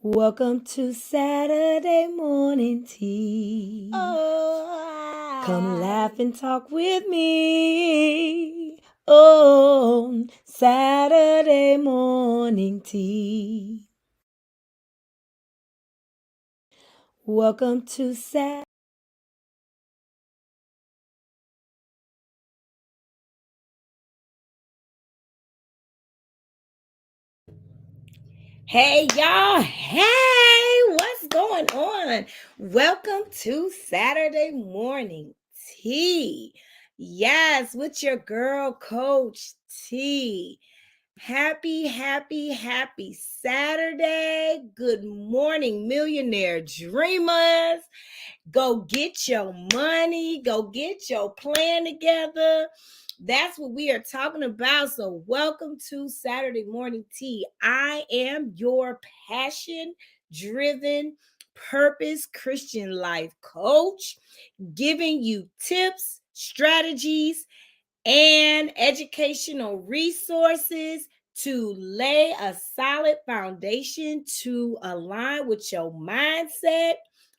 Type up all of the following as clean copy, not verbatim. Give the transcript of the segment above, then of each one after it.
Welcome to Saturday morning tea. Come laugh and talk with me. Oh, Saturday morning tea. Welcome to Saturday. Hey, y'all. Hey, what's going on? Welcome to Saturday morning tea. Yes, with your girl, Coach T. Happy Saturday. Good morning, millionaire dreamers. Go get your money. Go get your plan together. That's what we are talking about. So, welcome to Saturday Morning Tea. I am your passion driven, purpose Christian life coach, giving you tips, strategies, and educational resources to lay a solid foundation to align with your mindset,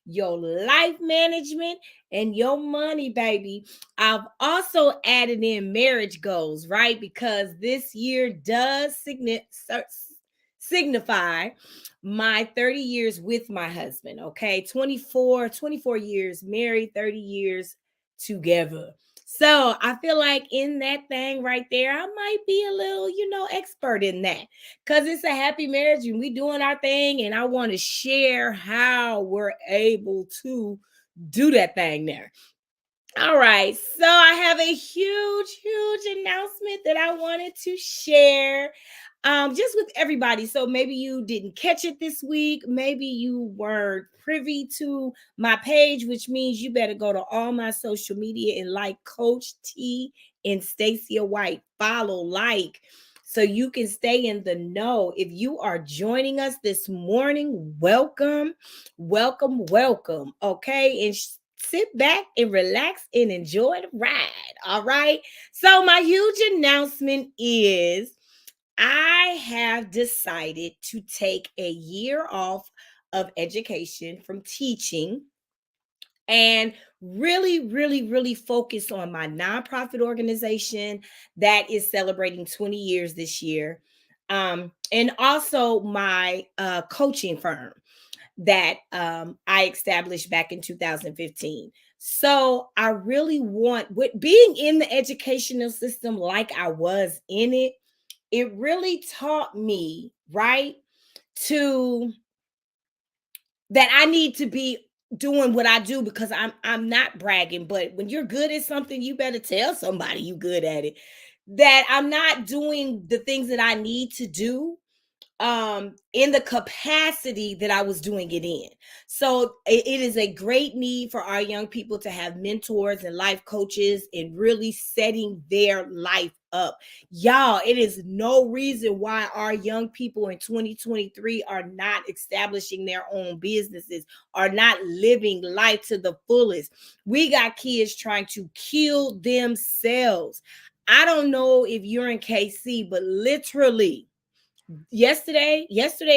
your life management, and your money, baby. I've also added in marriage goals, right? Because this year does signify my 30 years with my husband, okay? 24 years married, 30 years together. So I feel like in that thing right there, I might be a little, expert in that because it's a happy marriage and we doing our thing. And I want to share how we're able to do that thing there. All right. So I have a huge announcement that I wanted to share just with everybody. So maybe you didn't catch it this week. Maybe you weren't privy to my page, which means you better go to all my social media and like Coach T and Stacia White. Follow, like, so you can stay in the know. If you are joining us this morning, welcome. Okay. And sit back and relax and enjoy the ride. All right. So, my huge announcement is I have decided to take a year off of education from teaching and really focus on my nonprofit organization that is celebrating 20 years this year. And also my coaching firm that I established back in 2015. So I really want, with being in the educational system like I was in it, it really taught me, right, to that I need to be doing what I do because I'm not bragging, but when you're good at something, you better tell somebody you good at it. That I'm not doing the things that I need to do in the capacity that I was doing it in. So it is a great need for our young people to have mentors and life coaches and really setting their life up. Y'all, it is no reason why our young people in 2023 are not establishing their own businesses, are not living life to the fullest. We got kids trying to kill themselves. I don't know if you're in KC, but literally yesterday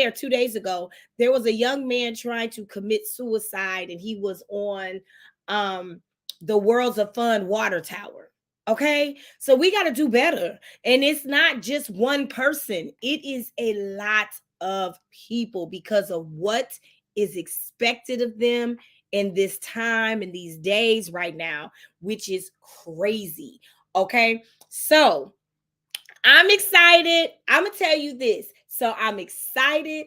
or 2 days ago, there was a young man trying to commit suicide and he was on the Worlds of Fun water tower. Okay, so we got to do better, and it's not just one person, it is a lot of people because of what is expected of them in this time and these days right now, which is crazy. Okay, so I'm excited. I'm going to tell you this. So I'm excited.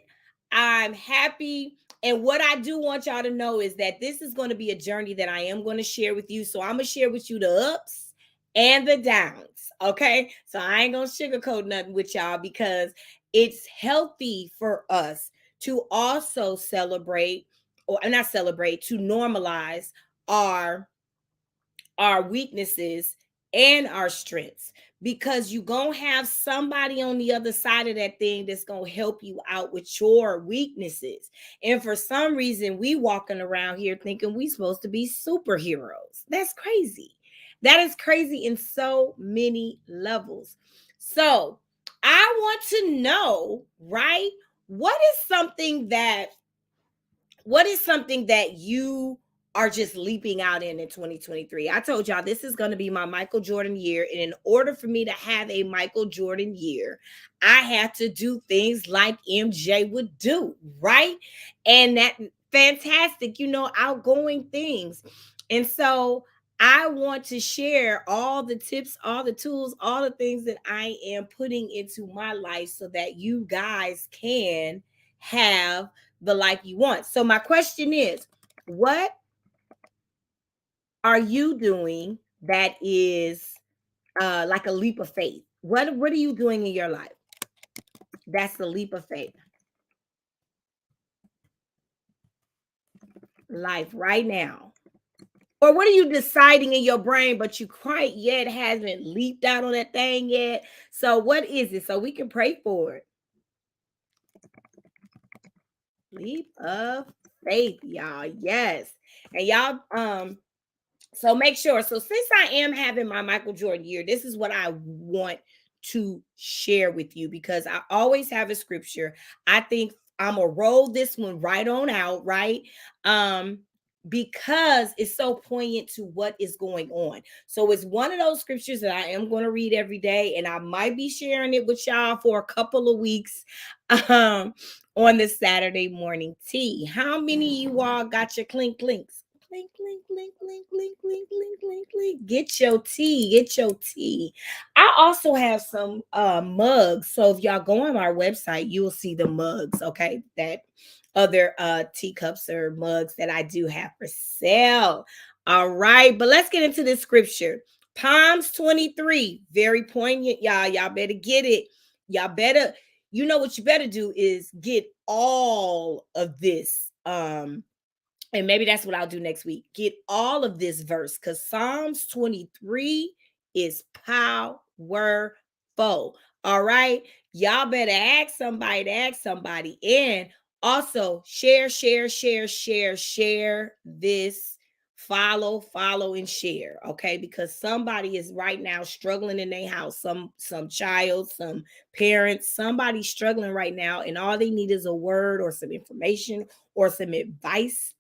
I'm happy. And what I do want y'all to know is that this is going to be a journey that I am going to share with you. So I'm going to share with you the ups and the downs. Okay. So I ain't going to sugarcoat nothing with y'all because it's healthy for us to also celebrate, or not celebrate, to normalize our weaknesses and our strengths, because you gonna have somebody on the other side of that thing that's gonna help you out with your weaknesses. And for some reason we walking around here thinking we supposed to be superheroes. That's crazy. That is crazy in so many levels. So I want to know, right, what is something that you are just leaping out in 2023? I told y'all this is going to be my Michael Jordan year. And in order for me to have a Michael Jordan year, I had to do things like MJ would do, right? And that fantastic, outgoing things. And so I want to share all the tips, all the tools, all the things that I am putting into my life so that you guys can have the life you want. So my question is, what are you doing that is like a leap of faith? What are you doing in your life? That's the leap of faith. Life right now. Or what are you deciding in your brain, but you quite yet hasn't leaped out on that thing yet? So what is it? So we can pray for it. Leap of faith, y'all. Yes. And y'all, so make sure. So since I am having my Michael Jordan year, this is what I want to share with you because I always have a scripture. I think I'm gonna roll this one right on out, right? Um, because it's so poignant to what is going on. So it's one of those scriptures that I am going to read every day, and I might be sharing it with y'all for a couple of weeks. Um, on this Saturday morning tea. How many of you all got your clink clinks? Clink, clink, clink, clink, clink, clink, clink, clink, clink. Get your tea. Get your tea. I also have some mugs. So if y'all go on our website, you will see the mugs, okay? That other teacups or mugs that I do have for sale. All right, but let's get into this scripture. Psalms 23, very poignant, y'all. Y'all better get it. Y'all better, what you better do is get all of this. And maybe that's what I'll do next week. Get all of this verse because Psalms 23 is powerful. All right. Y'all better ask somebody. And also share this. Follow, and share. Okay. Because somebody is right now struggling in their house. Some child, some parents, somebody struggling right now, and all they need is a word or some information or some advice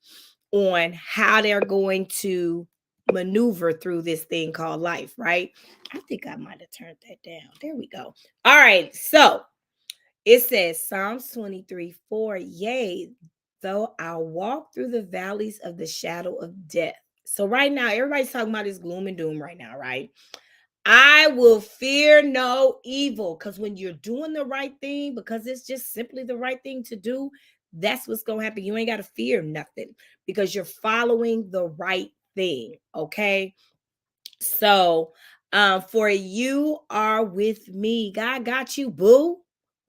on how they're going to maneuver through this thing called life, right? I think I might have turned that down. There we go. All right. So it says Psalms 23:4, yea, though I walk through the valleys of the shadow of death. So right now, everybody's talking about this gloom and doom right now, right? I will fear no evil because when you're doing the right thing, because it's just simply the right thing to do, that's what's going to happen. You ain't got to fear nothing because you're following the right thing. Okay. So, for you are with me. God got you, boo.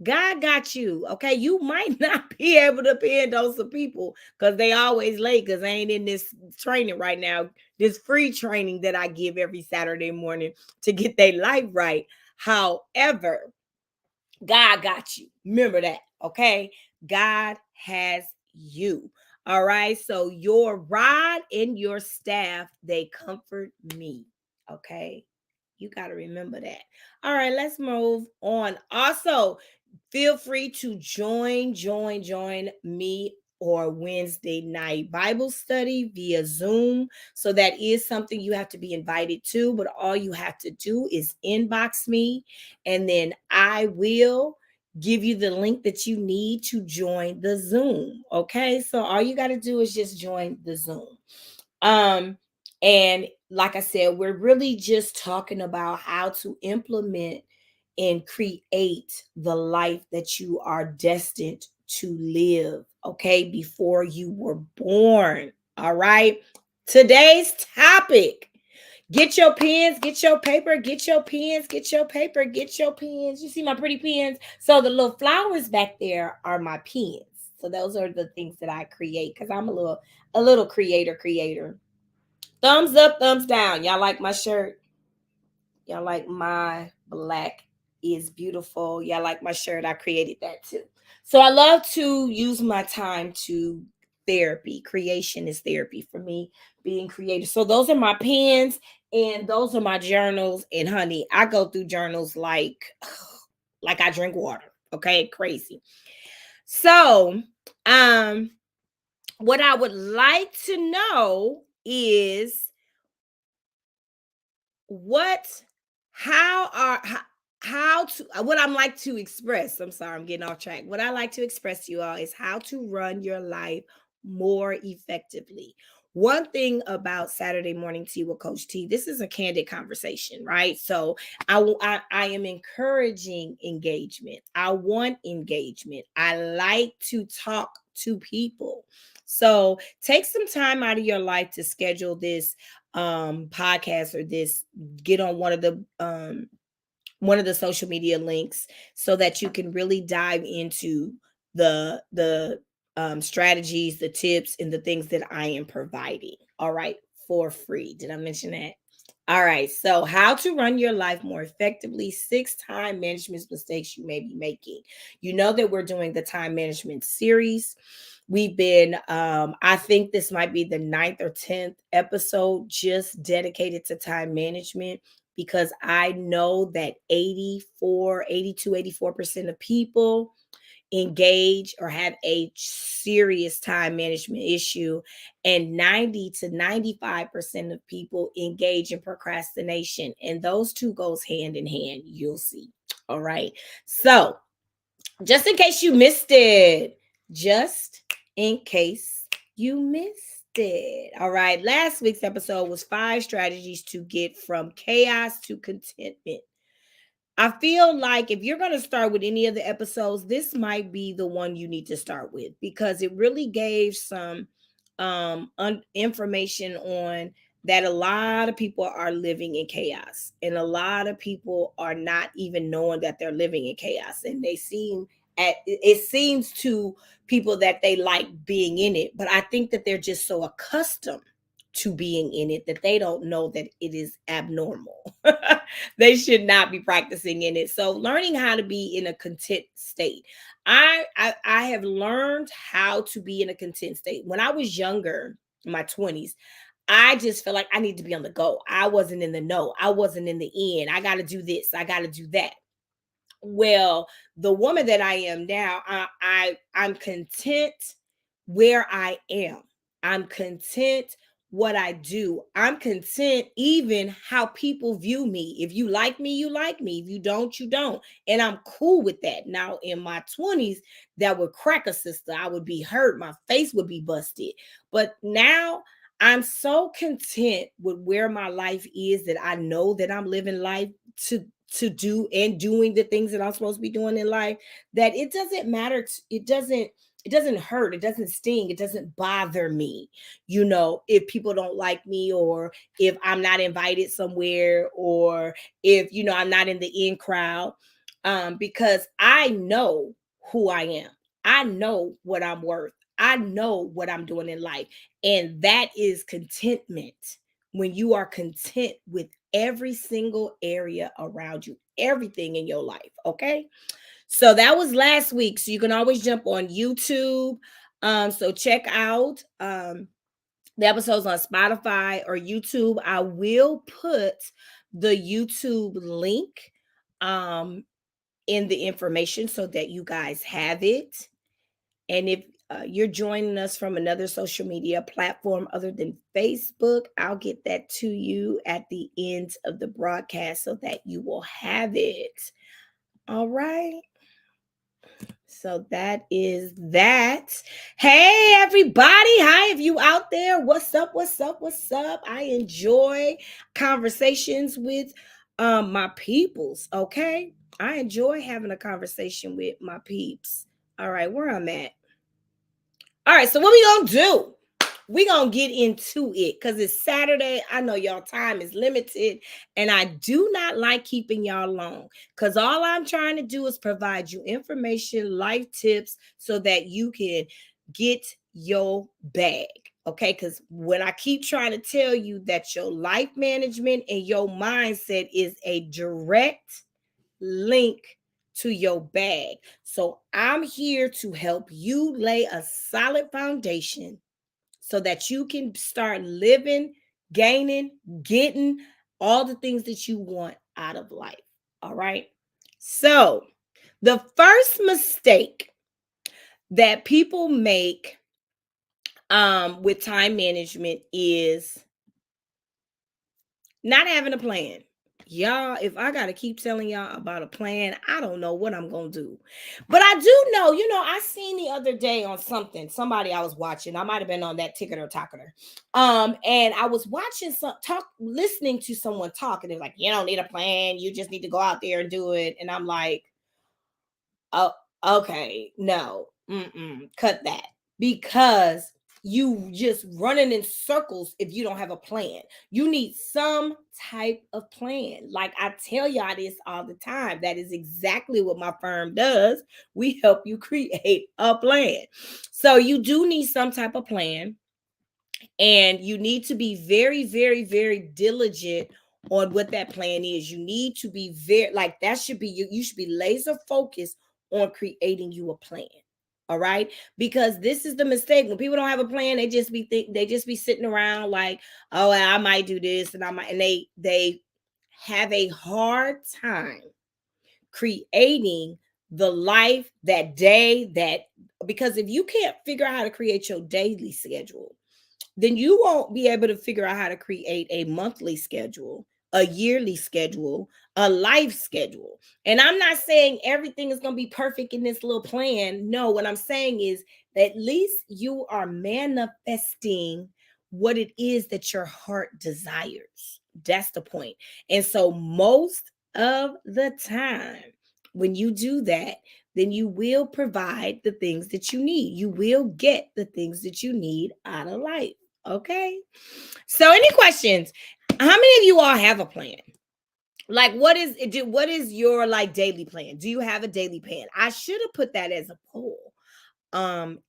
God got you. Okay. You might not be able to depend on some people because they always late because they ain't in this training right now, this free training that I give every Saturday morning to get their life right. However, God got you. Remember that. Okay. God has you. All right. So your rod and your staff, they comfort me. Okay. You got to remember that. All right. Let's move on. Also, feel free to join me or Wednesday night Bible study via Zoom. So that is something you have to be invited to, but all you have to do is inbox me and then I will give you the link that you need to join the Zoom. Okay? So all you got to do is just join the Zoom. And like I said, we're really just talking about how to implement and create the life that you are destined to live, okay, before you were born. All right. Today's topic. Get your pens, get your paper, get your pens, get your paper, get your pens. You see my pretty pens? So the little flowers back there are my pens. So those are the things that I create because I'm a little creator. Thumbs up, thumbs down. Y'all like my shirt? Y'all like my black is beautiful. Y'all like my shirt? I created that too. So I love to use my time to therapy. Creation is therapy for me, being creative. So those are my pens and those are my journals. And honey, I go through journals like I drink water. Okay, crazy. So, um, what I would like to know is what how are how to what I'm like to express. I'm sorry, I'm getting off track. What I like to express to you all is how to run your life more effectively. One thing about Saturday morning tea with Coach T, this is a candid conversation, right? So I am encouraging engagement. I want engagement. I like to talk to people. So take some time out of your life to schedule this podcast or this, get on one of the social media links so that you can really dive into the strategies, the tips, and the things that I am providing. All right, for free. Did I mention that? All right. So, how to run your life more effectively, 6 time management mistakes you may be making. You know that we're doing the time management series. We've been, I think this might be the ninth or 10th episode just dedicated to time management, because I know that 84% of people engage or have a serious time management issue, and 90 to 95% of people engage in procrastination, and those two goes hand in hand, you'll see. All right, so just in case you missed it, just in case you missed it. All right, last week's episode was 5 strategies to get from chaos to contentment. I feel like if you're going to start with any of the episodes, this might be the one you need to start with, because it really gave some information on that a lot of people are living in chaos, and a lot of people are not even knowing that they're living in chaos, and they seem at it seems to people that they like being in it, but I think that they're just so accustomed to being in it that they don't know that it is abnormal. They should not be practicing in it. So learning how to be in a content state. I have learned how to be in a content state. When I was younger, in my 20s, I just felt like I need to be on the go. I wasn't in the know. I wasn't in the end. I got to do this. I got to do that. Well, the woman that I am now, I'm content where I am. I'm content what I do. I'm content even how people view me. If you like me, you like me. If you don't, you don't. And I'm cool with that. Now, in my 20s, that would crack a sister. I would be hurt. My face would be busted. But now I'm so content with where my life is that I know that I'm living life to do and doing the things that I'm supposed to be doing in life, that it doesn't matter. It doesn't hurt. It doesn't sting. It doesn't bother me. If people don't like me, or if I'm not invited somewhere, or if, I'm not in the in crowd, because I know who I am. I know what I'm worth. I know what I'm doing in life. And that is contentment. When you are content with every single area around you, everything in your life. Okay. So that was last week. So you can always jump on YouTube. So check out the episodes on Spotify or YouTube. I will put the YouTube link in the information so that you guys have it. And if you're joining us from another social media platform other than Facebook, I'll get that to you at the end of the broadcast so that you will have it. All right. So that is that. Hey, everybody. Hi, if you out there. What's up? What's up? What's up? I enjoy conversations with my peoples. Okay. I enjoy having a conversation with my peeps. All right, where I'm at. All right, so what we gonna do? We gonna get into it because it's Saturday. I know y'all time is limited, and I do not like keeping y'all long, because all I'm trying to do is provide you information, life tips, so that you can get your bag. Okay, because when I keep trying to tell you that your life management and your mindset is a direct link to your bag. So I'm here to help you lay a solid foundation so that you can start living, gaining, getting all the things that you want out of life. All right. So the first mistake that people make with time management is not having a plan. Y'all, if I got to keep telling y'all about a plan, I don't know what I'm going to do. But I do know, I seen the other day on somebody I was watching. I might have been on that ticket or talker. And I was watching listening to someone talk, and they're like, you don't need a plan. You just need to go out there and do it. And I'm like, oh, okay, no, cut that, because you just running in circles if you don't have a plan. You need some type of plan. Like I tell y'all this all the time. That is exactly what my firm does. We help you create a plan. So you do need some type of plan, and you need to be very, very, very diligent on what that plan is. You need to be very, like, that should be you should be laser focused on creating you a plan. All right, because this is the mistake. When people don't have a plan, they just be sitting around like, oh, I might do this and I might, and they have a hard time creating the life, that day, that, because if you can't figure out how to create your daily schedule, then you won't be able to figure out how to create a monthly schedule, a yearly schedule, a life schedule. And I'm not saying everything is going to be perfect in this little plan. No, what I'm saying is that at least you are manifesting what it is that your heart desires. That's the point. And so, most of the time, when you do that, then you will provide the things that you need. You will get the things that you need out of life. Okay. So, any questions? How many of you all have a plan? Like, what is your like daily plan? Do you have a daily plan? I should have put that as a poll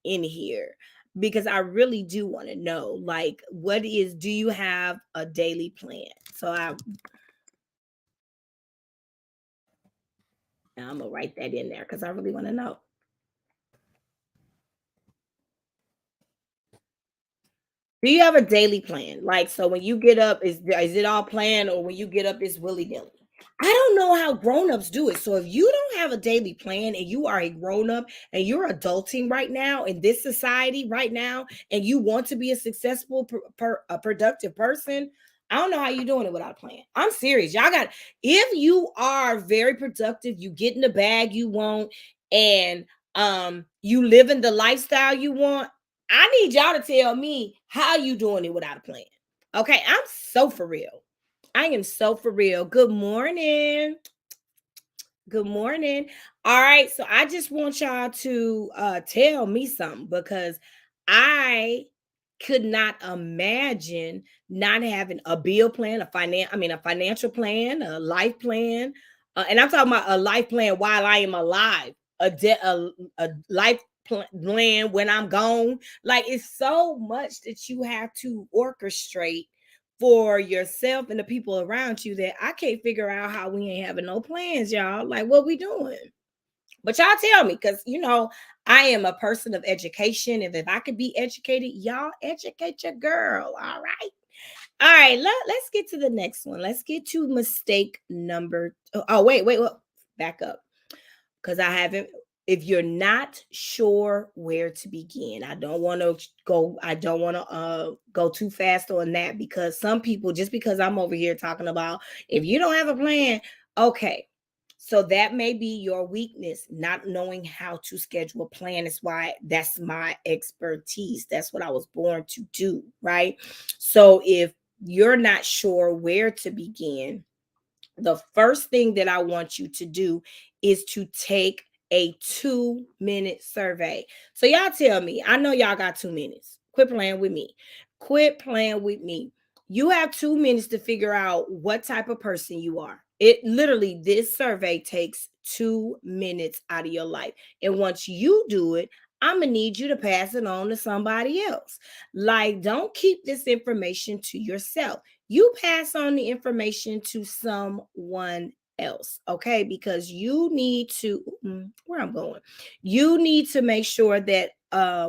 in here, because I really do want to know, like, do you have a daily plan? So I'm gonna write that in there because I really want to know. Do you have a daily plan? Like, so when you get up, is it all planned, or when you get up, it's willy nilly? I don't know how grown-ups do it. So if you don't have a daily plan and you are a grown-up and you're adulting right now in this society right now, and you want to be a successful, a productive person, I don't know how you're doing it without a plan. I'm serious. Y'all got, if you are very productive, you get in the bag you want, and you live in the lifestyle you want, I need y'all to tell me how you doing it without a plan. Okay, I'm so for real. I am so for real. Good morning. Good morning. All right, so I just want y'all to tell me something, because I could not imagine not having a bill plan, a financial plan, a life plan, and I'm talking about a life plan while I am alive, a life plan when I'm gone. Like, it's so much that you have to orchestrate for yourself and the people around you, that I can't figure out how we ain't having no plans, y'all. Like, what we doing? But y'all tell me, because I am a person of education. And if I could be educated, y'all educate your girl. All right. All right. Let's get to the next one. Let's get to mistake number. Oh, wait. Back up, because I haven't. If you're not sure where to begin, I don't want to go too fast on that, because some people, just because I'm over here talking about, if you don't have a plan, okay. So that may be your weakness, not knowing how to schedule a plan. Is why that's my expertise. That's what I was born to do, right? So if you're not sure where to begin, the first thing that I want you to do is to take a 2-minute survey. So y'all tell me, I know y'all got 2 minutes. Quit playing with me. Quit playing with me. You have 2 minutes to figure out what type of person you are. It literally, this survey takes 2 minutes out of your life. And once you do it, I'm gonna need you to pass it on to somebody else. Like, don't keep this information to yourself. You pass on the information to someone else, okay? Because you need to, where I'm going, you need to make sure that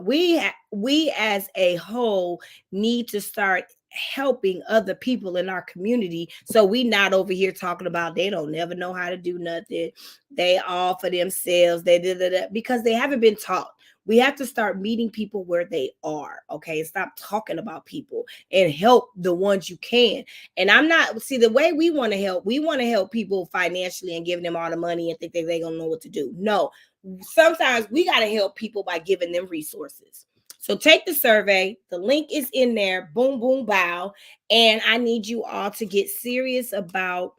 we as a whole need to start helping other people in our community. So we not over here talking about they don't never know how to do nothing. They all for themselves. They did because they haven't been taught. We have to start meeting people where they are. Okay. Stop talking about people and help the ones you can. And I'm not see the way we want to help people financially and give them all the money and think that they're gonna know what to do. No, sometimes we got to help people by giving them resources. So take the survey. The link is in there. Boom, boom, bow. And I need you all to get serious about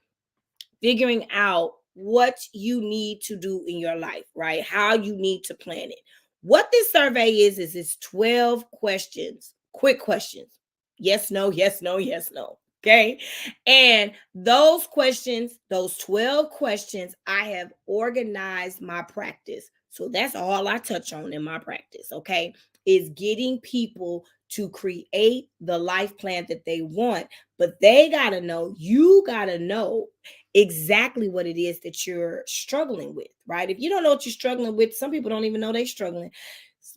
figuring out what you need to do in your life, right? How you need to plan it. What this survey is it's 12 questions, quick questions. Yes, no, yes, no, yes, no. Okay. And those questions, those 12 questions, I have organized my practice. So that's all I touch on in my practice. Okay. Is getting people to create the life plan that they want. But they got to know, you got to know exactly what it is that you're struggling with, right? If you don't know what you're struggling with, some people don't even know they're struggling.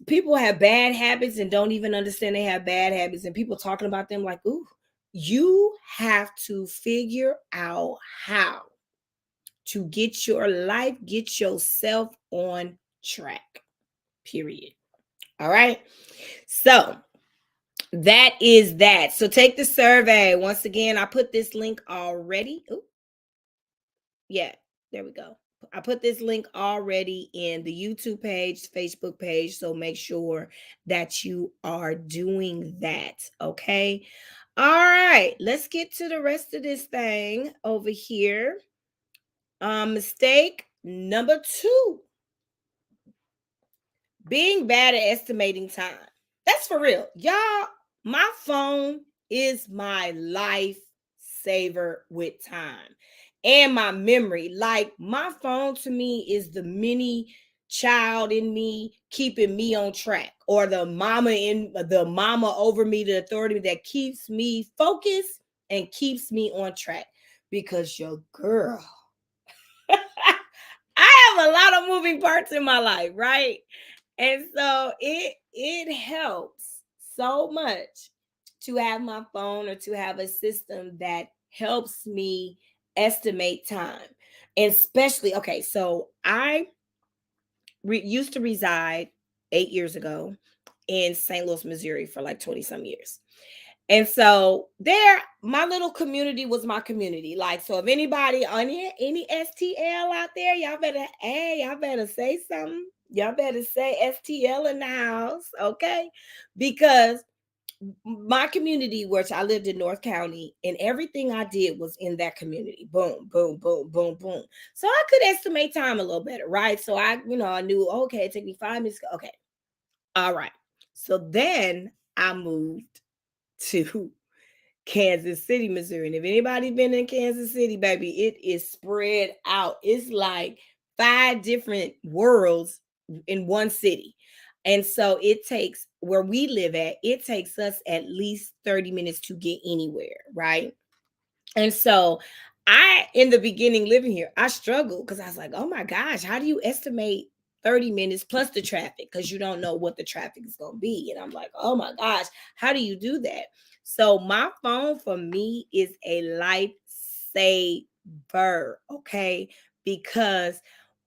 People have bad habits and don't even understand they have bad habits, and people talking about them like, ooh, you have to figure out how to get your life, get yourself on track, period. All right. So that is that. So take the survey. Once again, I put this link already. Ooh, yeah, there we go. I put this link already in the YouTube page, Facebook page. So make sure that you are doing that. Okay. All right. Let's get to the rest of this thing over here. Mistake number 2, being bad at estimating time. That's for real. Y'all, my phone is my life saver with time and my memory. Like my phone to me is the mini child in me keeping me on track, or the mama over me, the authority that keeps me focused and keeps me on track. Because your girl, I have a lot of moving parts in my life, right? And so it helps so much to have my phone or to have a system that helps me estimate time. And especially, okay, so I used to reside 8 years ago in St. Louis, Missouri for like 20 some years. And so there, my little community was my community. Like, so if anybody on any STL out there, y'all better say something. Y'all better say STL in the house, okay? Because my community, which I lived in North County, and everything I did was in that community. Boom, boom, boom, boom, boom. So I could estimate time a little better, right? So I knew, okay, it took me 5 minutes. Okay. All right. So then I moved to Kansas City, Missouri. And if anybody's been in Kansas City, baby, it is spread out. It's like 5 different worlds in one city. And so it takes where we live at, it takes us at least 30 minutes to get anywhere, right? And so in the beginning living here, I struggled because I was like, oh my gosh, how do you estimate 30 minutes plus the traffic? Because you don't know what the traffic is going to be. And I'm like, oh my gosh, how do you do that? So my phone for me is a lifesaver, okay? Because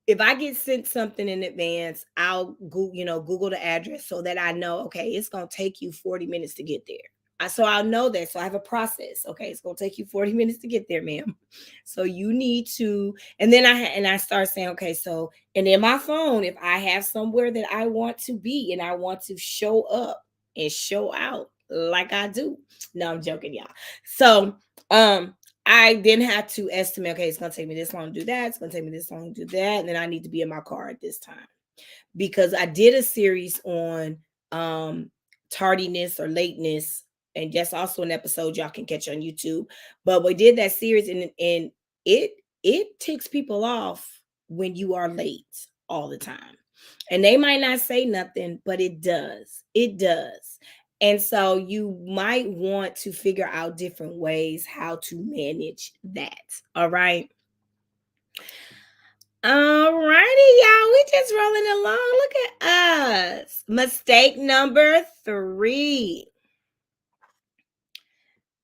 if I get sent something in advance, I'll Google the address so that I know, okay, it's going to take you 40 minutes to get there. So I'll know that. So I have a process. Okay, it's gonna take you 40 minutes to get there, ma'am. So you need to, and then I start saying, okay, so and in my phone, if I have somewhere that I want to be and I want to show up and show out like I do. No, I'm joking, y'all. So I then have to estimate, okay, it's gonna take me this long to do that, it's gonna take me this long to do that, and then I need to be in my car at this time. Because I did a series on tardiness or lateness, and that's also an episode y'all can catch on YouTube. But we did that series, and it ticks people off when you are late all the time. And they might not say nothing, but it does. It does. And so you might want to figure out different ways how to manage that. All right. All righty, y'all. We just rolling along. Look at us. Mistake number 3.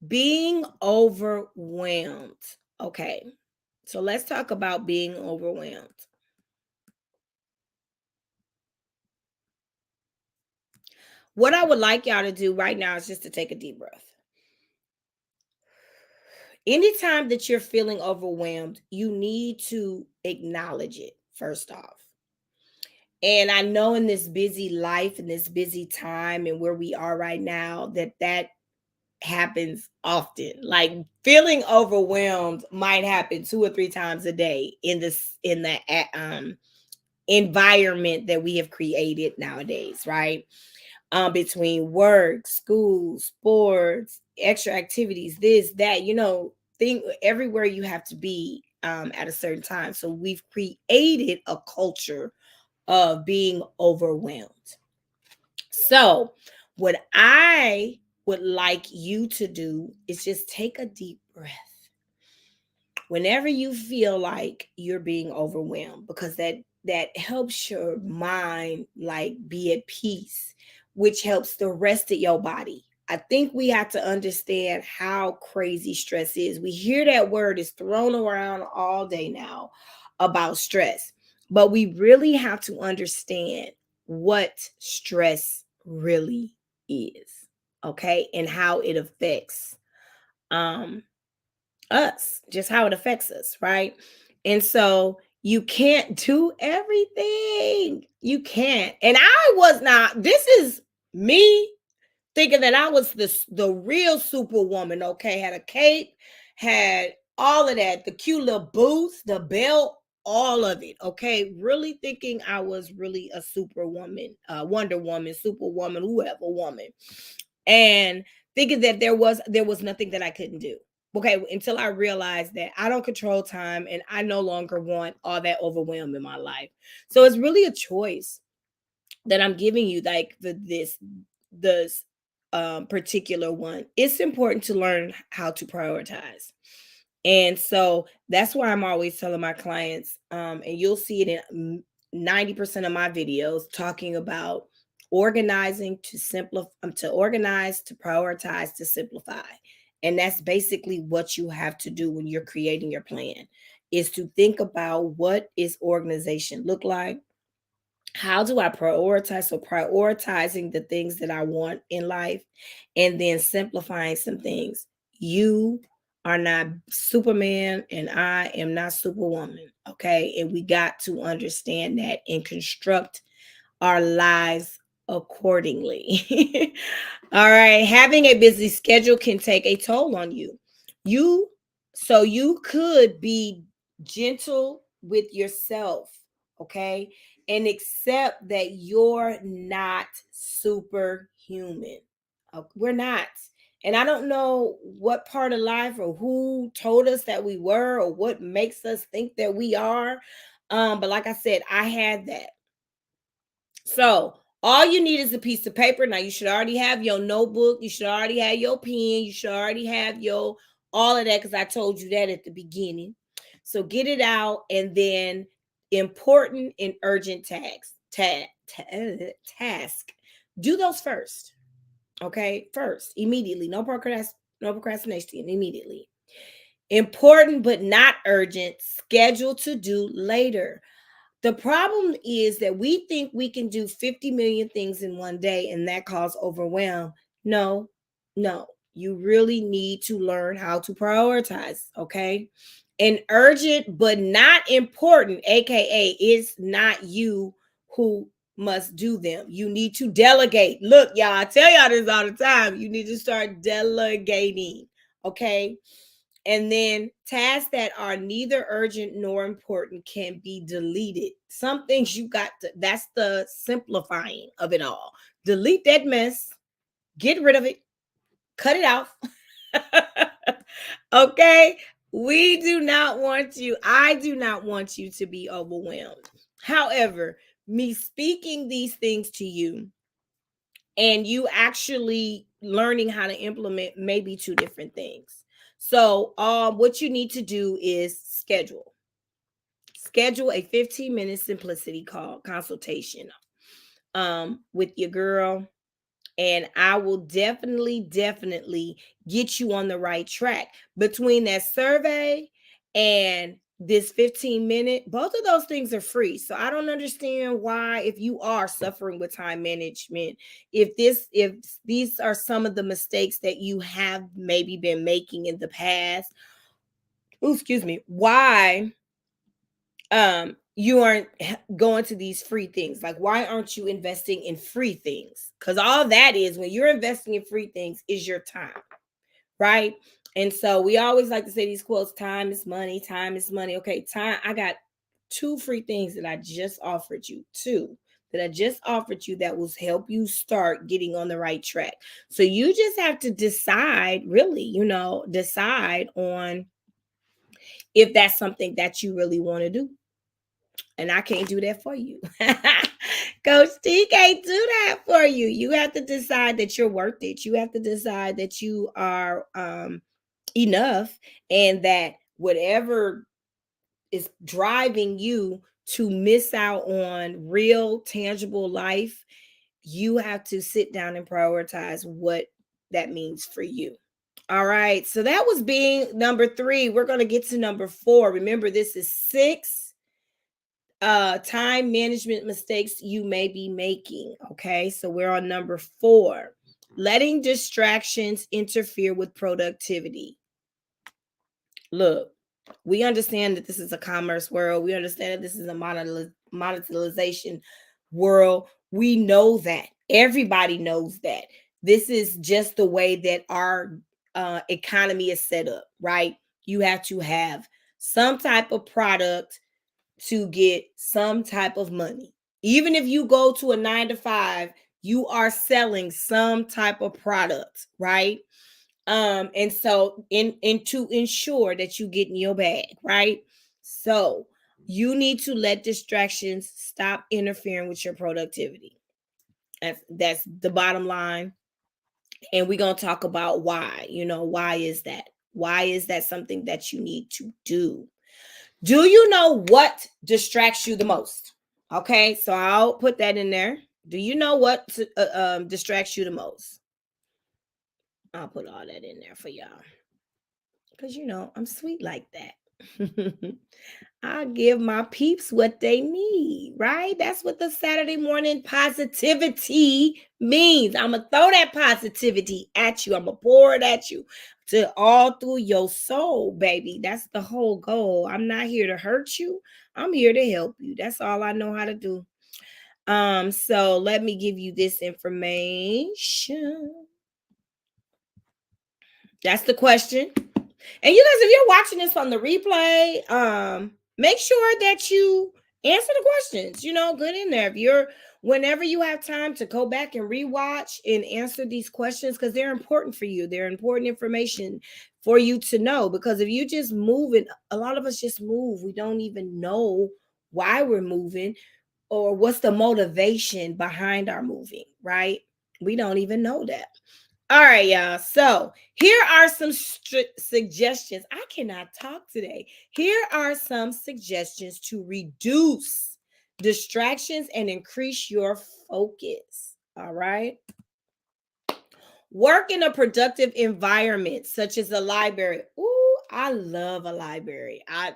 Being overwhelmed. Okay. So let's talk about being overwhelmed. What I would like y'all to do right now is just to take a deep breath. Anytime that you're feeling overwhelmed, you need to acknowledge it first off. And I know in this busy life and this busy time and where we are right now that happens often. Like feeling overwhelmed might happen 2 or 3 times a day in this in the environment that we have created nowadays, right? Between work, school, sports, extra activities, this, that, thing everywhere you have to be at a certain time. So we've created a culture of being overwhelmed. So, what I would like you to do is just take a deep breath whenever you feel like you're being overwhelmed, because that helps your mind like be at peace, which helps the rest of your body. I think we have to understand how crazy stress is. We hear that word is thrown around all day now about stress, but we really have to understand what stress really is, okay, and how it affects um us, just how it affects us, right? And so you can't do everything. You can't. And I was not, this is me thinking that I was the real superwoman, okay? Had a cape, had all of that, the cute little boots, the belt, all of it, okay? Really thinking I was really a superwoman, Wonder Woman, superwoman, whoever woman. And thinking that there was nothing that I couldn't do. Okay, until I realized that I don't control time and I no longer want all that overwhelm in my life. So it's really a choice that I'm giving you, like this particular one. It's important to learn how to prioritize. And so that's why I'm always telling my clients, and you'll see it in 90% of my videos, talking about organizing to simplify, to organize, to prioritize, to simplify. And that's basically what you have to do when you're creating your plan, is to think about what is organization look like. How do I prioritize? So prioritizing the things that I want in life and then simplifying some things. You are not Superman and I am not Superwoman. Okay. And we got to understand that and construct our lives accordingly. All right. Having a busy schedule can take a toll on you. You so you could be gentle with yourself, okay? And accept that you're not superhuman. We're not. And I don't know what part of life or who told us that we were or what makes us think that we are. But like I said, I had that. So all you need is a piece of paper. Now you should already have your notebook. You should already have your pen. You should already have your all of that, because I told you that at the beginning. So get it out, and then important and urgent task. Do those first. Okay, first, immediately. No procrastination. Immediately. Important but not urgent. Schedule to do later. The problem is that we think we can do 50 million things in one day and that causes overwhelm. No, no. You really need to learn how to prioritize, okay? And urgent but not important, aka it's not you who must do them. You need to delegate. Look, y'all, I tell y'all this all the time. You need to start delegating, okay? And then tasks that are neither urgent nor important can be deleted. Some things you got to, that's the simplifying of it all. Delete that mess, get rid of it, cut it off. Okay? We do not want you, I do not want you to be overwhelmed. However, me speaking these things to you and you actually learning how to implement maybe two different things. So what you need to do is schedule a 15-minute simplicity call consultation with your girl. And I will definitely get you on the right track. Between that survey and this 15-minute, both of those things are free. So I don't understand why, if you are suffering with time management, if these are some of the mistakes that you have maybe been making in the past, excuse me, why you aren't going to these free things. Like, why aren't you investing in free things? Because all that is, when you're investing in free things, is your time, right? And so we always like to say these quotes: time is money, time is money. Okay, time. I got two free things that I just offered you, that will help you start getting on the right track. So you just have to decide, really, decide on if that's something that you really want to do. And I can't do that for you. Coach T can't do that for you. You have to decide that you're worth it. You have to decide that you are enough, and that whatever is driving you to miss out on real, tangible life, you have to sit down and prioritize what that means for you. All right. So that was being number 3. We're going to get to number 4. Remember, this is 6 time management mistakes you may be making. Okay, so we're on number 4: letting distractions interfere with productivity. Look, we understand that this is a commerce world. We understand that this is a monetization world. We know that. Everybody knows that. This is just the way that our economy is set up, right? You have to have some type of product to get some type of money. Even if you go to a 9 to 5, you are selling some type of product, right? And so in to ensure that you get in your bag, right? So you need to let distractions stop interfering with your productivity. That's the bottom line. And we're going to talk about why. Why is that? Why is that something that you need to do? Do you know what distracts you the most? Okay, so I'll put that in there. Do you know what distracts you the most? I'll put all that in there for y'all, because I'm sweet like that. I give my peeps what they need, right? That's what the Saturday morning positivity means. I'm going to throw that positivity at you. I'm going to pour it at you to all through your soul, baby. That's the whole goal. I'm not here to hurt you. I'm here to help you. That's all I know how to do. So let me give you this information. That's the question. And you guys, if you're watching this on the replay, make sure that you answer the questions. Good in there. Whenever you have time to go back and rewatch and answer these questions, because they're important for you. They're important information for you to know. Because if you just move, and a lot of us just move, we don't even know why we're moving or what's the motivation behind our moving, right? We don't even know that. All right, y'all. So here are some suggestions. I cannot talk today. Here are some suggestions to reduce distractions and increase your focus. All right. Work in a productive environment, such as a library. Ooh, I love a library. I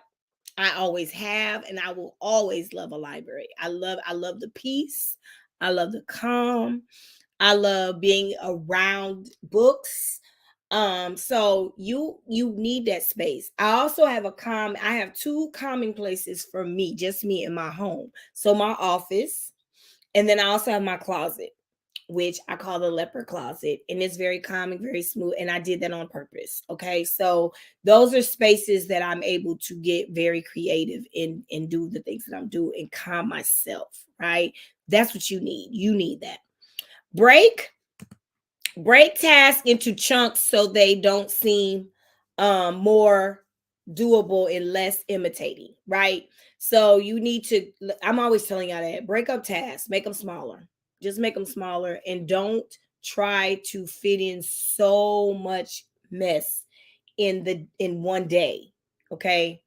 always have, and I will always love a library. I love the peace. I love the calm. I love being around books. So you need that space. I also have I have 2 calming places for me, just me in my home. So my office, and then I also have my closet, which I call the leopard closet, and it's very calming, very smooth, and I did that on purpose. Okay, so those are spaces that I'm able to get very creative and do the things that I'm doing and calm myself, right? That's what you need. You need that. Break tasks into chunks so they don't seem more doable and less imitating, right? So you need to, I'm always telling y'all that, break up tasks, make them smaller. Just make them smaller, and don't try to fit in so much mess in one day. Okay.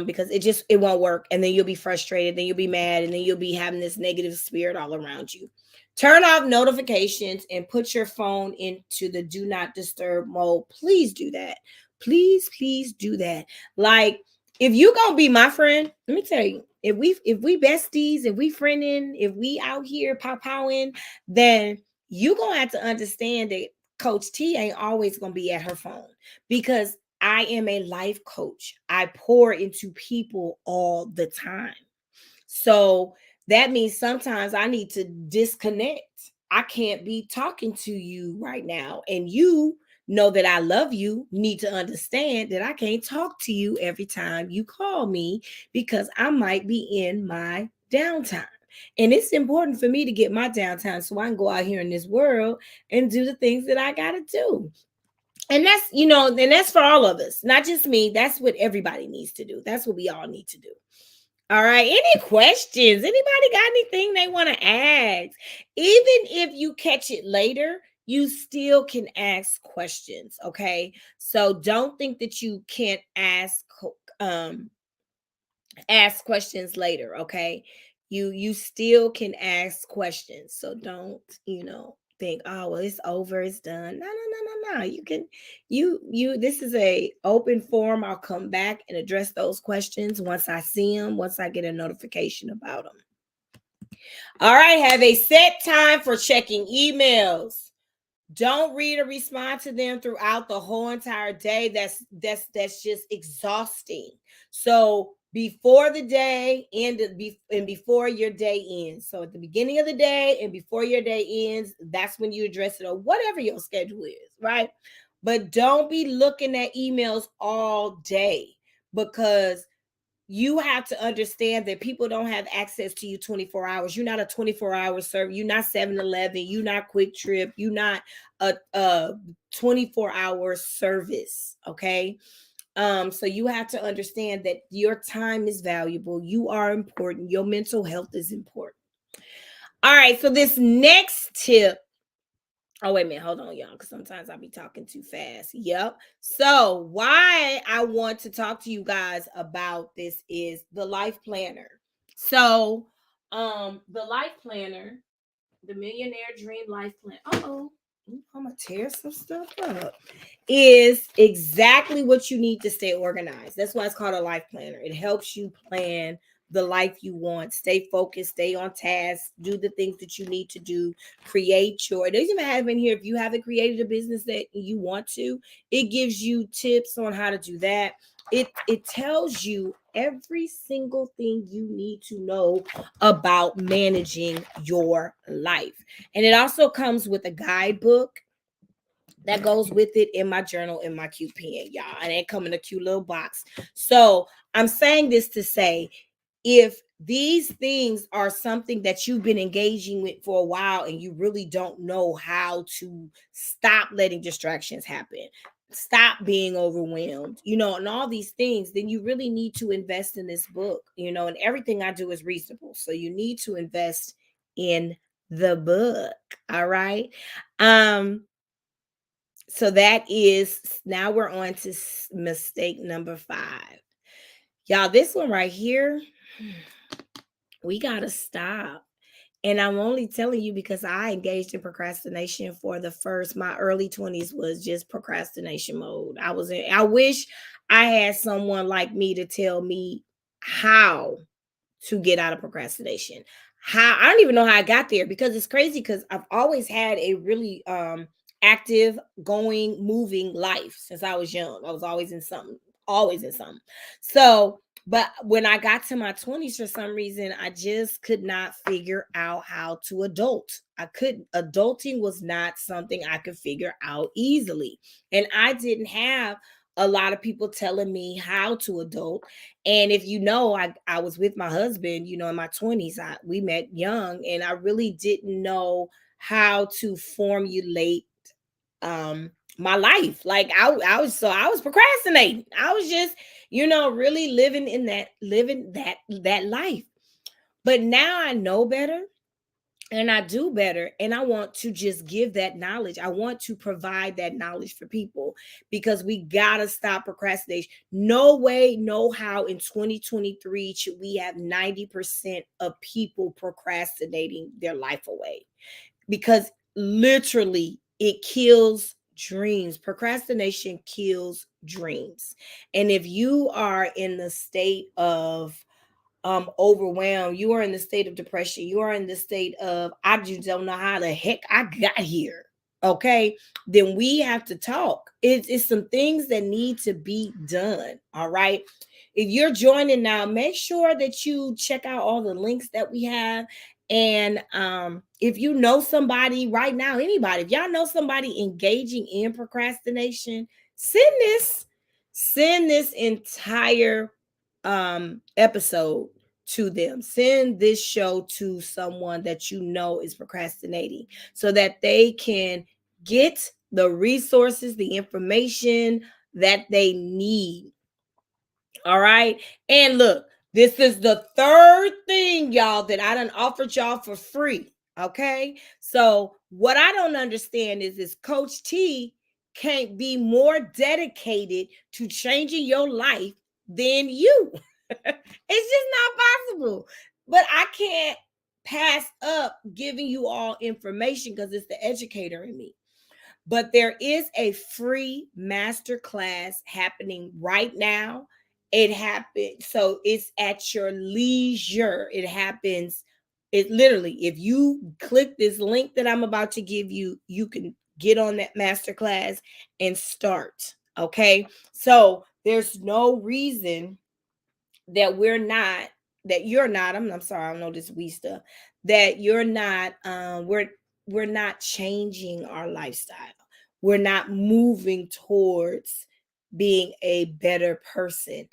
because it won't work, and then you'll be frustrated, then you'll be mad, and then you'll be having this negative spirit all around you. Turn off notifications and put your phone into the do not disturb mode. Please do that. Please do that. Like, if you gonna be my friend, let me tell you, if we besties, if we friending, if we out here pow-powing, then you gonna have to understand that Coach T ain't always gonna be at her phone, because I am a life coach. I pour into people all the time. So that means sometimes I need to disconnect. I can't be talking to you right now. And you know that I love you, need to understand that I can't talk to you every time you call me, because I might be in my downtime. And it's important for me to get my downtime so I can go out here in this world and do the things that I got to do. And that's for all of us, not just me. That's what everybody needs to do. That's what we all need to do. All right. Any questions? Anybody got anything they want to ask? Even if you catch it later, you still can ask questions. Okay. So don't think that you can't um ask questions later. Okay. You still can ask questions. So don't, think, oh well, it's over, it's done. No. You can, this is a open forum. I'll come back and address those questions once I see them, once I get a notification about them. All right, have a set time for checking emails. Don't read or respond to them throughout the whole entire day. That's just exhausting. So before the day and before your day ends. So at the beginning of the day and before your day ends, that's when you address it, or whatever your schedule is, right? But don't be looking at emails all day, because you have to understand that people don't have access to you 24 hours. You're not a 24-hour service. You're not 7-Eleven. You're not Quick Trip. You're not a 24-hour service. Okay. So you have to understand that your time is valuable. You are important. Your mental health is important. All right. So this next tip. Oh, wait a minute. Hold on, y'all, because sometimes I'll be talking too fast. Yep. So why I want to talk to you guys about this is the life planner. So the life planner, the Millionaire Dream Life Plan. I'm gonna tear some stuff up. Is exactly what you need to stay organized. That's why it's called a life planner. It helps you plan the life you want, stay focused, stay on task, do the things that you need to do, create your, it doesn't even have in here, if you haven't created a business that you want to, it gives you tips on how to do that. It tells you every single thing you need to know about managing your life. And it also comes with a guidebook that goes with it, in my journal, in my cute pen, y'all. And it come in a cute little box. So I'm saying this to say, if these things are something that you've been engaging with for a while and you really don't know how to stop letting distractions happen, stop being overwhelmed, and all these things, then you really need to invest in this book, and everything I do is reasonable. So you need to invest in the book. All right. So that is, now we're on to mistake number 5. Y'all, this one right here, we got to stop. And I'm only telling you because I engaged in procrastination for my early 20s was just procrastination mode. I wish I had someone like me to tell me how to get out of procrastination. I don't even know how I got there, because it's crazy, because I've always had a really active, going, moving life since I was young. I was always in something, always in something. So, but when I got to my 20s, for some reason, I just could not figure out how to adult. Adulting was not something I could figure out easily. And I didn't have a lot of people telling me how to adult. And if I was with my husband, in my 20s, we met young, and I really didn't know how to formulate my life. Like I was procrastinating. I was just, really living that life. But now I know better. and I do better. And I want to just give that knowledge. I want to provide that knowledge for people because we got to stop procrastination. No way, no how in 2023 should we have 90% of people procrastinating their life away, because literally it kills dreams. Procrastination kills dreams. And if you are in the state of overwhelmed, you are in the state of depression, you are in the state of I just don't know how the heck I got here, okay, then we have to talk. It's some things that need to be done. All right, if you're joining now, make sure that you check out all the links that we have. And if you know somebody right now, anybody, if y'all know somebody engaging in procrastination, send this entire episode to them. Send this show to someone that you know is procrastinating so that they can get the resources, the information that they need. All right. And look, this is the third thing, y'all, that I done offered y'all for free. Okay. So what I don't understand is this Coach T can't be more dedicated to changing your life than you. It's just not possible. But I can't pass up giving you all information because it's the educator in me. But there is a free master class happening right now. It happens, so it's at your leisure. It happens, it literally, if you click this link that I'm about to give you, you can get on that master class and start. Okay. So there's no reason that you're not, I'm sorry, I don't know this we stuff, that you're not, we're not changing our lifestyle. We're not moving towards being a better person.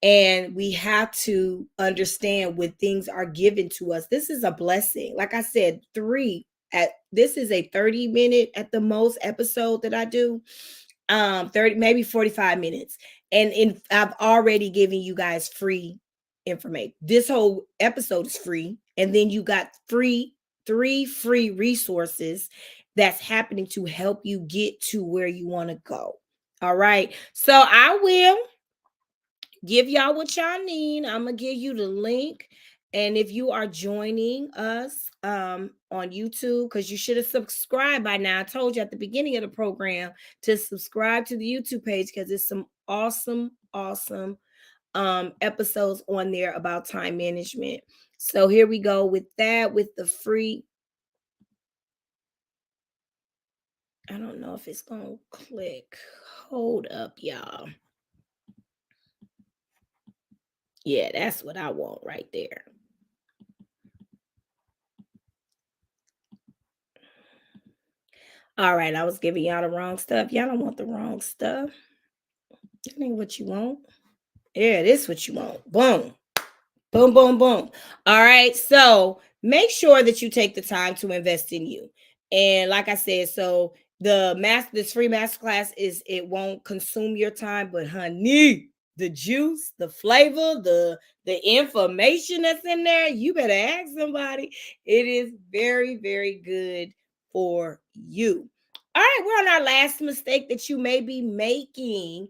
And we have to understand when things are given to us, this is a blessing. Like I said, this is a 30-minute at the most episode that I do. 30, maybe 45 minutes. And I've already given you guys free information. This whole episode is free. And then you got three free resources that's happening to help you get to where you want to go. All right. So I will give y'all what y'all need. I'm gonna give you the link. And if you are joining us on YouTube, because you should have subscribed by now. I told you at the beginning of the program to subscribe to the YouTube page because there's some awesome episodes on there about time management. So here we go with that, with the free. I don't know if it's gonna click. Hold up, y'all. Yeah, that's what I want right there. All right, I was giving y'all the wrong stuff. Y'all don't want the wrong stuff. That ain't what you want. Yeah, this what you want. Boom. Boom, boom, boom. All right. So make sure that you take the time to invest in you. And like I said, so this free masterclass is, it won't consume your time, but honey, the juice, the flavor, the information that's in there, you better ask somebody. It is very, very good for you. All right, we're on our last mistake that you may be making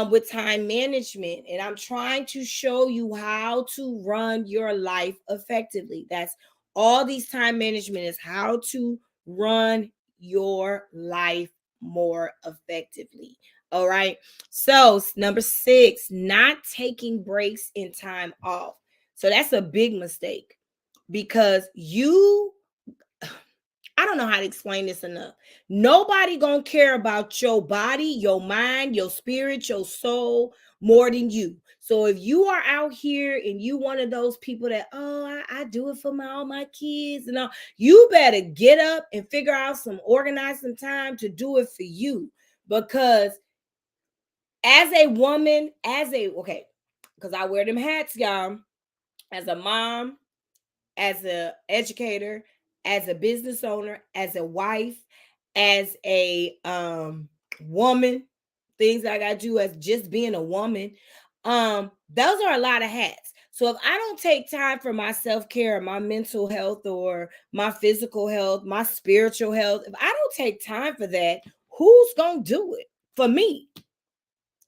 with time management. And I'm trying to show you how to run your life effectively. That's all these time management is, how to run your life more effectively. All right. So, number 6, not taking breaks in time off. So, that's a big mistake because I don't know how to explain this enough. Nobody gonna care about your body, your mind, your spirit, your soul more than you. So if you are out here and you one of those people that, oh, I do it for all my kids and all, you better get up and figure out organize some time to do it for you. Because as a woman, because I wear them hats, y'all, as a mom, as a educator, as a business owner, as a wife, as a woman, things I gotta do as just being a woman. Those are a lot of hats. So if I don't take time for my self-care, my mental health, or my physical health, my spiritual health, if I don't take time for that, who's going to do it for me?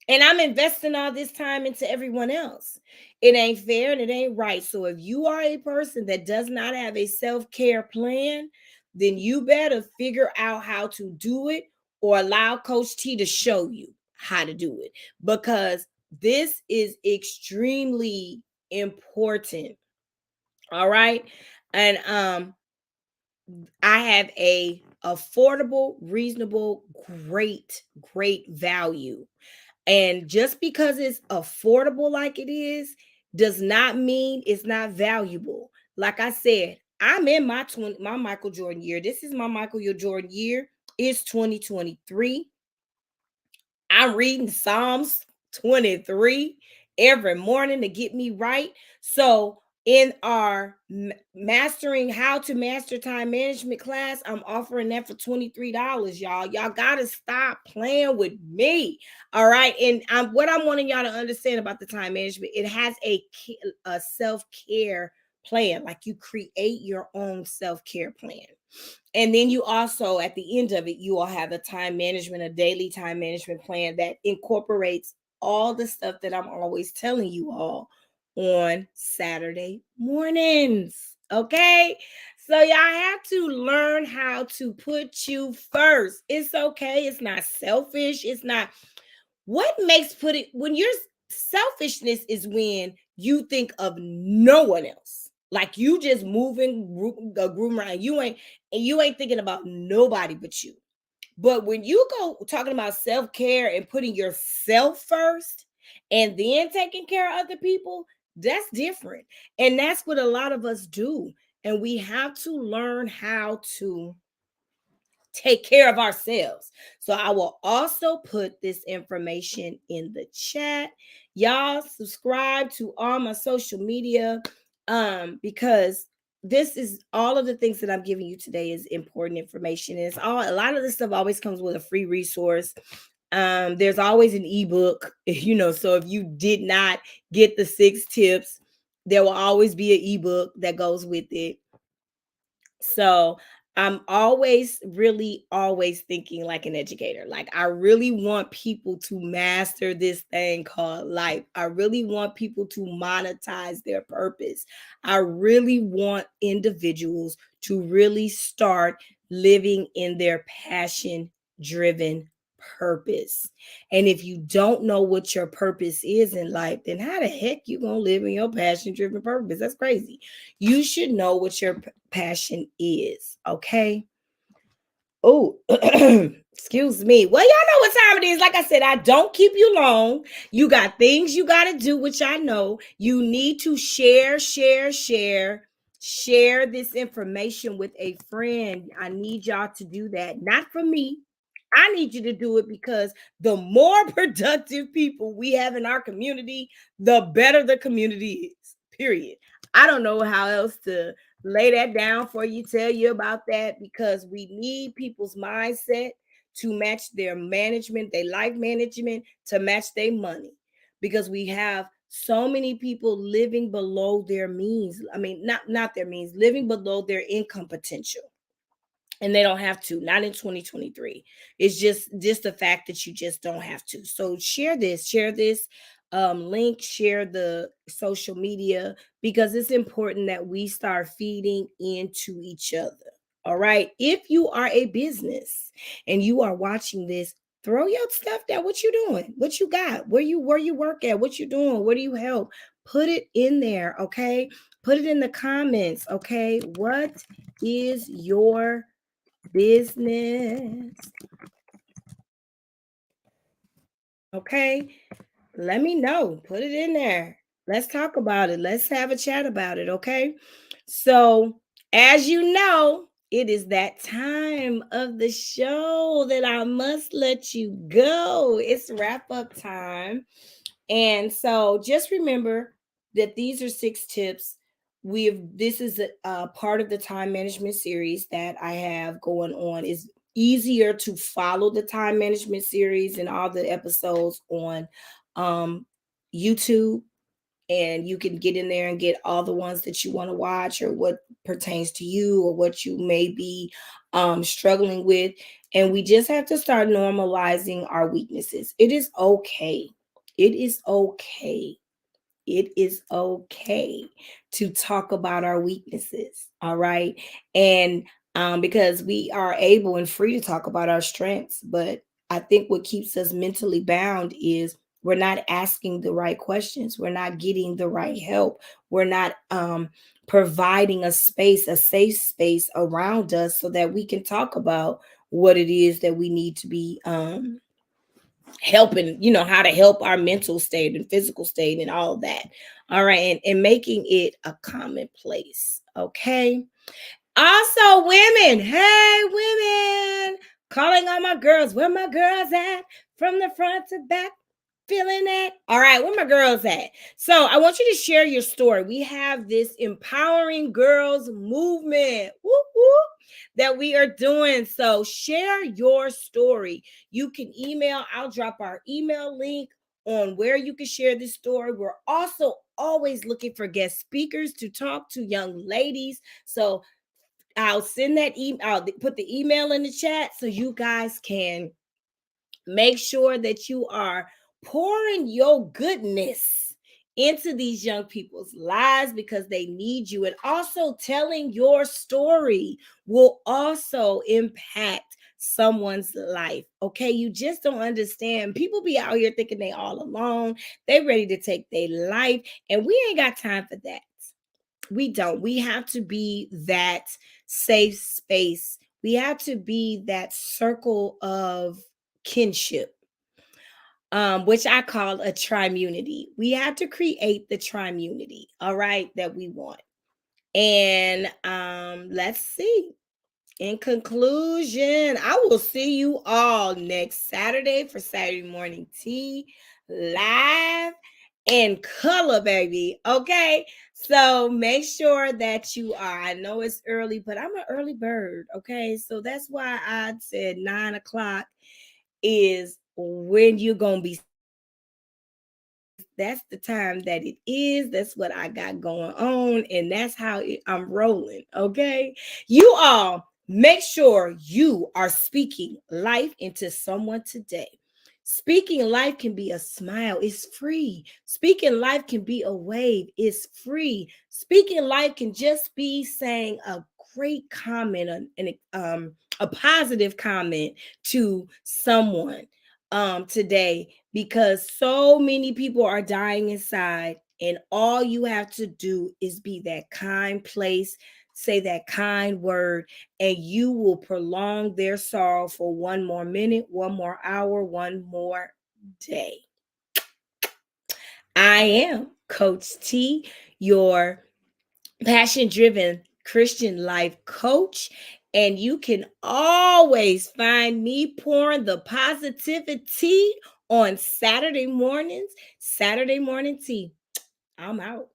And I'm investing all this time into everyone else. It ain't fair and it ain't right. So if you are a person that does not have a self-care plan, then you better figure out how to do it or allow Coach T to show you how to do it, because this is extremely important. All right. And I have a affordable, reasonable, great value. And just because it's affordable like it is, does not mean it's not valuable. Like I said, I'm in my Michael Jordan year. This is my Michael Jordan year. It's 2023. I'm reading Psalms 23 every morning to get me right. So, in our mastering how to master time management class, I'm offering that for $23, y'all. Y'all got to stop playing with me. All right. And what I'm wanting y'all to understand about the time management, it has a self-care plan. Like, you create your own self-care plan. And then you also, at the end of it, you will have a daily time management plan that incorporates all the stuff that I'm always telling you all on Saturday mornings. Okay. So y'all have to learn how to put you first. It's okay. It's not selfish. It's not what makes put it when your selfishness is when you think of no one else. Like, you just moving groom around. You ain't thinking about nobody but you. But when you go talking about self-care and putting yourself first and then taking care of other people, that's different. And that's what a lot of us do. And we have to learn how to take care of ourselves. So I will also put this information in the chat. Y'all subscribe to all my social media, because this is all of the things that I'm giving you today is important information. And it's all a lot of this stuff always comes with a free resource. There's always an ebook, so if you did not get the 6 tips, there will always be an ebook that goes with it. So I'm always thinking like an educator. Like, I really want people to master this thing called life. I really want people to monetize their purpose. I really want individuals to really start living in their passion driven purpose. And if you don't know what your purpose is in life, then how the heck you going to live in your passion driven purpose? That's crazy. You should know what your passion is, okay? Oh, excuse me. Well, y'all know what time it is. Like I said, I don't keep you long. You got things you got to do, which I know. You need to share this information with a friend. I need y'all to do that. Not for me. I need you to do it because the more productive people we have in our community, the better the community is. Period. I don't know how else to lay that down for you, tell you about that, because we need people's mindset to match their management, their life management, to match their money, because we have so many people living below their means. I mean, not their means, living below their income potential. And they don't have to, not in 2023. It's just the fact that you just don't have to. So share this link, share the social media, because it's important that we start feeding into each other. All right, if you are a business and you are watching this, throw your stuff down. What you doing? What you got? Where you work at? What you doing? Where do you help? Put it in there. Okay, put it in the comments. Okay, what is your business? Okay, let me know. Put it in there. Let's talk about it. Let's have a chat about it. Okay, so as you know, it is that time of the show that I must let you go. It's wrap up time. And so just remember that these are 6 tips. This is a part of the time management series that I have going on. Is easier to follow the time management series and all the episodes on YouTube. and you can get in there and get all the ones that you want to watch or what pertains to you or what you may be struggling with. And we just have to start normalizing our weaknesses. It is okay. It is okay. It is okay to talk about our weaknesses. All right. And because we are able and free to talk about our strengths. But I think what keeps us mentally bound is we're not asking the right questions. We're not getting the right help. We're not providing a space, a safe space around us so that we can talk about what it is that we need to be helping, how to help our mental state and physical state and all of that. All right. And making it a commonplace. Okay. Also, women, hey, women, calling on my girls. Where my girls at? From the front to back, feeling that? All right, where my girls at? So I want you to share your story. We have this empowering girls movement. Whoop, whoop, that we are doing. So share your story. You can email, I'll drop our email link on where you can share this story. We're also always looking for guest speakers to talk to young ladies. So I'll send that email, I'll put the email in the chat so you guys can make sure that you are pouring your goodness into these young people's lives because they need you. And also telling your story will also impact someone's life. Okay, you just don't understand. People be out here thinking they all alone. They ready to take their life, and we ain't got time for that. We don't. We have to be that safe space. We have to be that circle of kinship, which I call a trimunity. We have to create the trimunity, all right, that we want. And let's see. In conclusion, I will see you all next Saturday for Saturday morning tea live in color, baby. Okay. So make sure that you are. I know it's early, but I'm an early bird. Okay. So that's why I said 9 o'clock is when you're going to be. That's the time that it is. That's what I got going on. And that's how I'm rolling. Okay. You all make sure you are speaking life into someone today. Speaking life can be a smile, it's free. Speaking life can be a wave, it's free. Speaking life can just be saying a great comment, a positive comment to someone today, because so many people are dying inside, and all you have to do is be that kind place, say that kind word, and you will prolong their sorrow for one more minute, one more hour, one more day. I am Coach T, your passion driven Christian life coach. And you can always find me pouring the positivity on Saturday mornings, Saturday morning tea. I'm out.